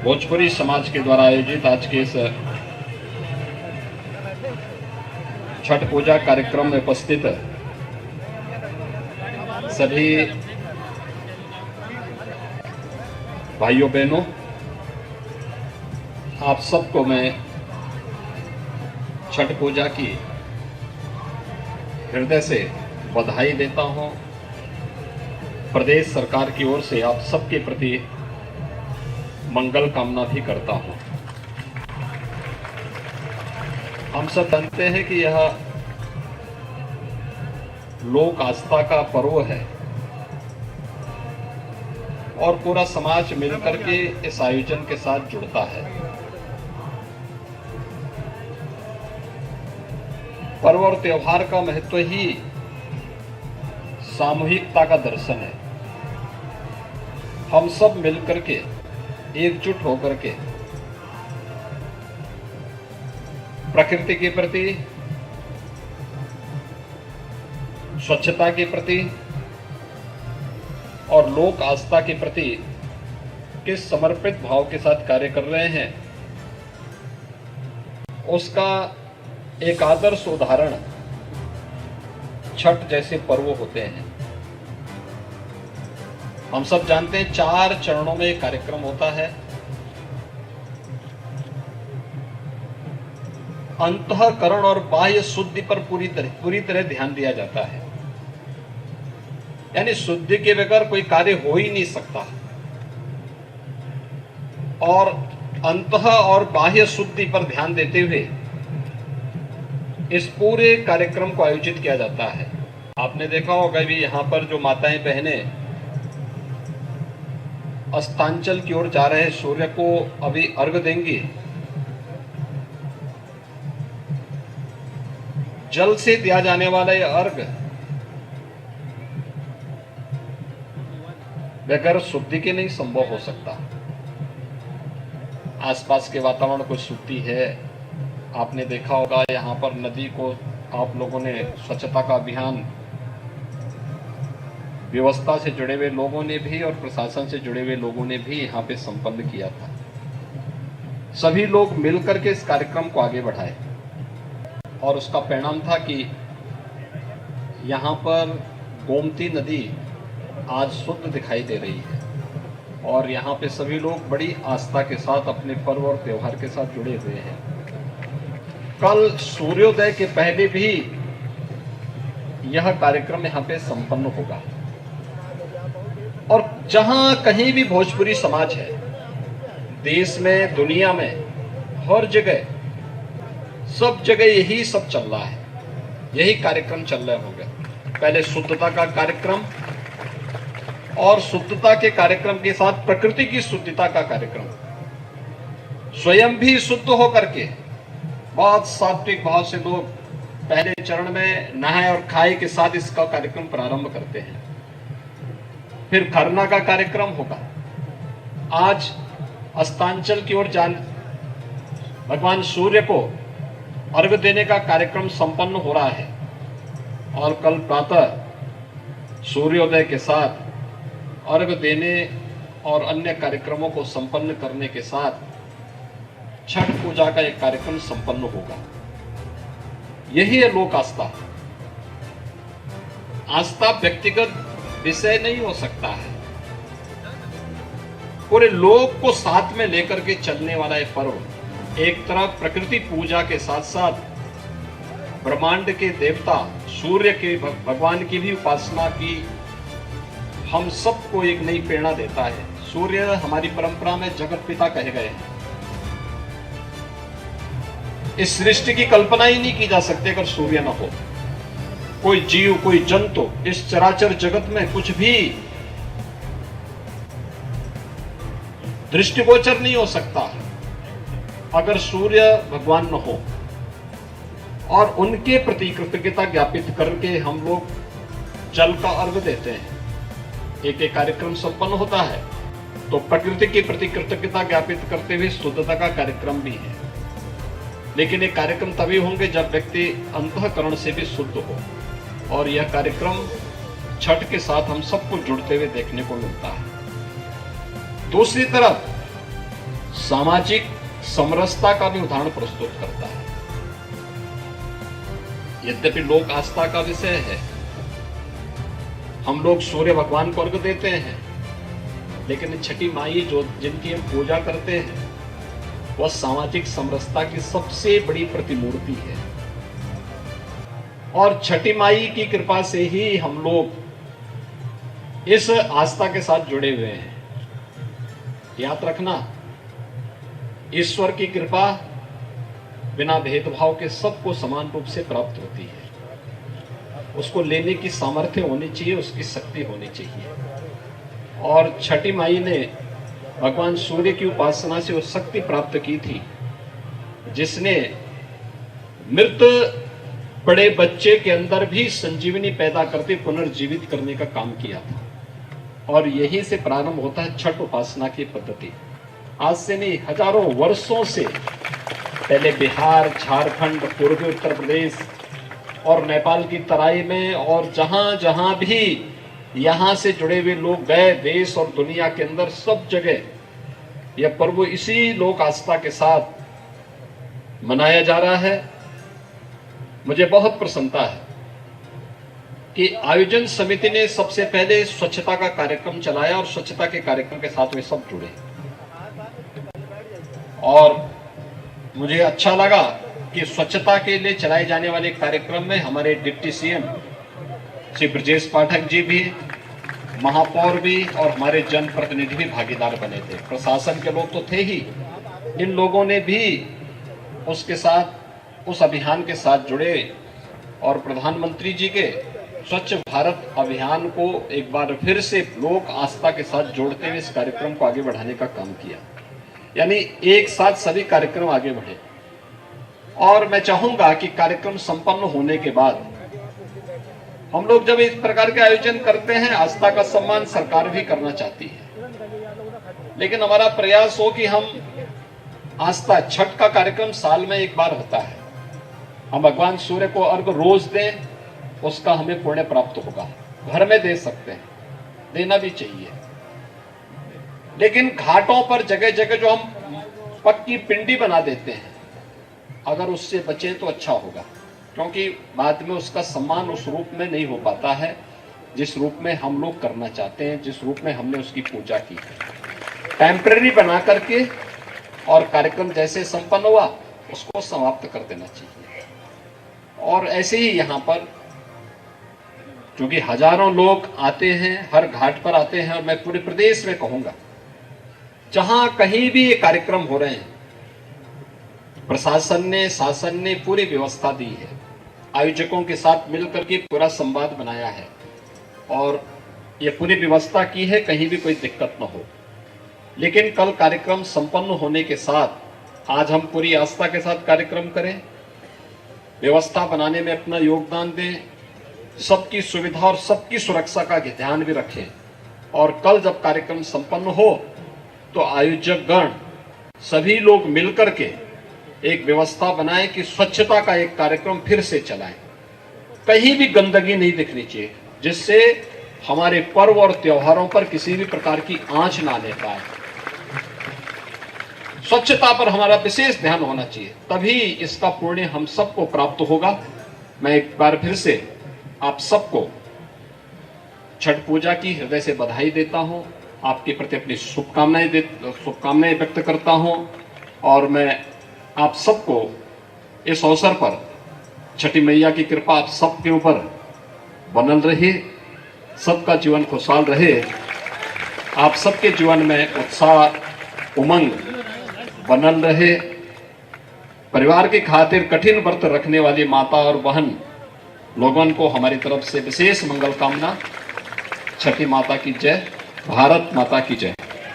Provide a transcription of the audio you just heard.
भोजपुरी समाज के द्वारा आयोजित आज के इस छठ पूजा कार्यक्रम में उपस्थित सभी भाइयों बहनों, आप सबको मैं छठ पूजा की हृदय से बधाई देता हूं। प्रदेश सरकार की ओर से आप सबके प्रति मंगल कामना भी करता हूं। हम सब जानते हैं कि यह लोक आस्था का पर्व है और पूरा समाज मिलकर के इस आयोजन के साथ जुड़ता है। पर्व और त्योहार का महत्व ही सामूहिकता का दर्शन है। हम सब मिलकर के एकजुट होकर के प्रकृति के प्रति, स्वच्छता के प्रति और लोक आस्था के प्रति किस समर्पित भाव के साथ कार्य कर रहे हैं, उसका एक आदर्श उदाहरण छठ जैसे पर्व होते हैं। हम सब जानते हैं 4 चरणों में कार्यक्रम होता है। अंतःकरण और बाह्य शुद्धि पर पूरी तरह ध्यान दिया जाता है। यानी शुद्धि के बगैर कोई कार्य हो ही नहीं सकता और अंतः और बाह्य शुद्धि पर ध्यान देते हुए इस पूरे कार्यक्रम को आयोजित किया जाता है। आपने देखा होगा भी यहाँ पर जो माताएं बहनें अस्तांचल की ओर जा रहे सूर्य को अभी अर्घ देंगी। जल से दिया जाने वाला यह अर्घ बगैर शुद्धि के नहीं संभव हो सकता। आसपास के वातावरण को शुद्धि है। आपने देखा होगा यहाँ पर नदी को आप लोगों ने स्वच्छता का अभियान व्यवस्था से जुड़े हुए लोगों ने भी और प्रशासन से जुड़े हुए लोगों ने भी यहाँ पे संपन्न किया था। सभी लोग मिलकर के इस कार्यक्रम को आगे बढ़ाए और उसका परिणाम था कि यहाँ पर गोमती नदी आज शुद्ध दिखाई दे रही है और यहाँ पे सभी लोग बड़ी आस्था के साथ अपने पर्व और त्योहार के साथ जुड़े हुए हैं। कल सूर्योदय के पहले भी यह कार्यक्रम यहाँ पे संपन्न होगा और जहां कहीं भी भोजपुरी समाज है, देश में, दुनिया में, हर जगह, सब जगह यही सब चल रहा है। यही कार्यक्रम चल रहे होंगे। पहले शुद्धता का कार्यक्रम और शुद्धता के कार्यक्रम के साथ प्रकृति की शुद्धता का कार्यक्रम। स्वयं भी शुद्ध होकर के बहुत सात्विक भाव से लोग पहले चरण में नहाए और खाए के साथ इसका कार्यक्रम प्रारंभ करते हैं। फिर खरना का कार्यक्रम होगा। आज अस्तांचल की ओर भगवान सूर्य को अर्घ देने का कार्यक्रम संपन्न हो रहा है और कल प्रातः सूर्योदय के साथ अर्घ देने और अन्य कार्यक्रमों को संपन्न करने के साथ छठ पूजा का एक कार्यक्रम संपन्न होगा। यही है लोक आस्था। आस्था व्यक्तिगत विषय नहीं हो सकता है। पूरे लोक को साथ में लेकर के चलने वाला ये पर्व एक तरफ प्रकृति पूजा के साथ साथ ब्रह्मांड के देवता सूर्य के भगवान की भी उपासना की हम सबको एक नई प्रेरणा देता है। सूर्य हमारी परंपरा में जगत पिता कहे गए हैं। इस सृष्टि की कल्पना ही नहीं की जा सकती अगर सूर्य न हो। कोई जीव, कोई जंतु, इस चराचर जगत में कुछ भी दृष्टिगोचर नहीं हो सकता अगर सूर्य भगवान न हो। और उनके प्रति कृतज्ञता ज्ञापित करके हम लोग जल का अर्घ देते हैं। एक एक कार्यक्रम संपन्न होता है तो प्रकृति के प्रति कृतज्ञता ज्ञापित करते हुए शुद्धता का कार्यक्रम भी है। लेकिन ये कार्यक्रम तभी होंगे जब व्यक्ति अंतःकरण से भी शुद्ध हो और यह कार्यक्रम छठ के साथ हम सबको जुड़ते हुए देखने को मिलता है। दूसरी तरफ सामाजिक समरसता का भी उदाहरण प्रस्तुत करता है। यद्यपि लोक आस्था का विषय है, हम लोग सूर्य भगवान को अर्घ देते हैं, लेकिन छठी माई जो जिनकी हम पूजा करते हैं वह सामाजिक समरसता की सबसे बड़ी प्रतिमूर्ति है। और छठी माई की कृपा से ही हम लोग इस आस्था के साथ जुड़े हुए हैं। याद रखना, ईश्वर की कृपा बिना भेदभाव के सबको समान रूप से प्राप्त होती है। उसको लेने की सामर्थ्य होनी चाहिए, उसकी शक्ति होनी चाहिए। और छठी माई ने भगवान सूर्य की उपासना से वो शक्ति प्राप्त की थी जिसने मृत बड़े बच्चे के अंदर भी संजीवनी पैदा करके पुनर्जीवित करने का काम किया था। और यहीं से प्रारंभ होता है छठ उपासना की पद्धति। आज से नहीं, हजारों वर्षों से पहले बिहार, झारखंड, पूर्वी उत्तर प्रदेश और नेपाल की तराई में और जहां जहां भी यहां से जुड़े हुए लोग गए, देश और दुनिया के अंदर सब जगह यह पर्व इसी लोक आस्था के साथ मनाया जा रहा है। मुझे बहुत प्रसन्नता है कि आयोजन समिति ने सबसे पहले स्वच्छता का कार्यक्रम चलाया और स्वच्छता के कार्यक्रम के साथ वे सब जुड़े। और मुझे अच्छा लगा कि स्वच्छता के लिए चलाए जाने वाले कार्यक्रम में हमारे डिप्टी सीएम श्री ब्रजेश पाठक जी भी, महापौर भी और हमारे जनप्रतिनिधि भी भागीदार बने थे। प्रशासन के लोग तो थे ही, इन लोगों ने भी उसके साथ, उस अभियान के साथ जुड़े और प्रधानमंत्री जी के स्वच्छ भारत अभियान को एक बार फिर से लोक आस्था के साथ जोड़ते हुए इस कार्यक्रम को आगे बढ़ाने का काम किया। यानी एक साथ सभी कार्यक्रम आगे बढ़े। और मैं चाहूंगा कि कार्यक्रम संपन्न होने के बाद हम लोग जब इस प्रकार के आयोजन करते हैं, आस्था का सम्मान सरकार भी करना चाहती है, लेकिन हमारा प्रयास हो कि हम आस्था, छठ का कार्यक्रम साल में एक बार होता है, हम भगवान सूर्य को अर्घ रोज दें, उसका हमें पुण्य प्राप्त होगा। घर में दे सकते हैं, देना भी चाहिए, लेकिन घाटों पर जगह जगह जो हम पक्की पिंडी बना देते हैं, अगर उससे बचे तो अच्छा होगा, क्योंकि बाद में उसका सम्मान उस रूप में नहीं हो पाता है जिस रूप में हम लोग करना चाहते हैं, जिस रूप में हमने उसकी पूजा की है। टेम्पररी बना करके और कार्यक्रम जैसे संपन्न हुआ उसको समाप्त कर देना चाहिए। और ऐसे ही यहाँ पर क्योंकि हजारों लोग आते हैं, हर घाट पर आते हैं, और मैं पूरे प्रदेश में कहूंगा जहां कहीं भी ये कार्यक्रम हो रहे हैं, प्रशासन ने, शासन ने पूरी व्यवस्था दी है, आयोजकों के साथ मिलकर के पूरा संवाद बनाया है और ये पूरी व्यवस्था की है, कहीं भी कोई दिक्कत न हो। लेकिन कल कार्यक्रम संपन्न होने के साथ आज हम पूरी आस्था के साथ कार्यक्रम करें, व्यवस्था बनाने में अपना योगदान दें, सबकी सुविधा और सबकी सुरक्षा का ध्यान भी रखें। और कल जब कार्यक्रम संपन्न हो तो आयोजक गण सभी लोग मिलकर के एक व्यवस्था बनाएं कि स्वच्छता का एक कार्यक्रम फिर से चलाएं। कहीं भी गंदगी नहीं दिखनी चाहिए, जिससे हमारे पर्व और त्योहारों पर किसी भी प्रकार की आंच ना ले पाए। स्वच्छता पर हमारा विशेष ध्यान होना चाहिए, तभी इसका पुण्य हम सबको प्राप्त होगा। मैं एक बार फिर से आप सबको छठ पूजा की हृदय से बधाई देता हूं, आपके प्रति अपनी शुभकामनाएं व्यक्त करता हूं। और मैं आप सबको इस अवसर पर छठी मैया की कृपा आप सबके ऊपर बनल रहे, सबका जीवन खुशहाल रहे, आप सबके जीवन में उत्साह, उमंग बनल रहे। परिवार की खातिर कठिन व्रत रखने वाली माता और बहन लोगों को हमारी तरफ से विशेष मंगल कामना। छठी माता की जय, भारत माता की जय।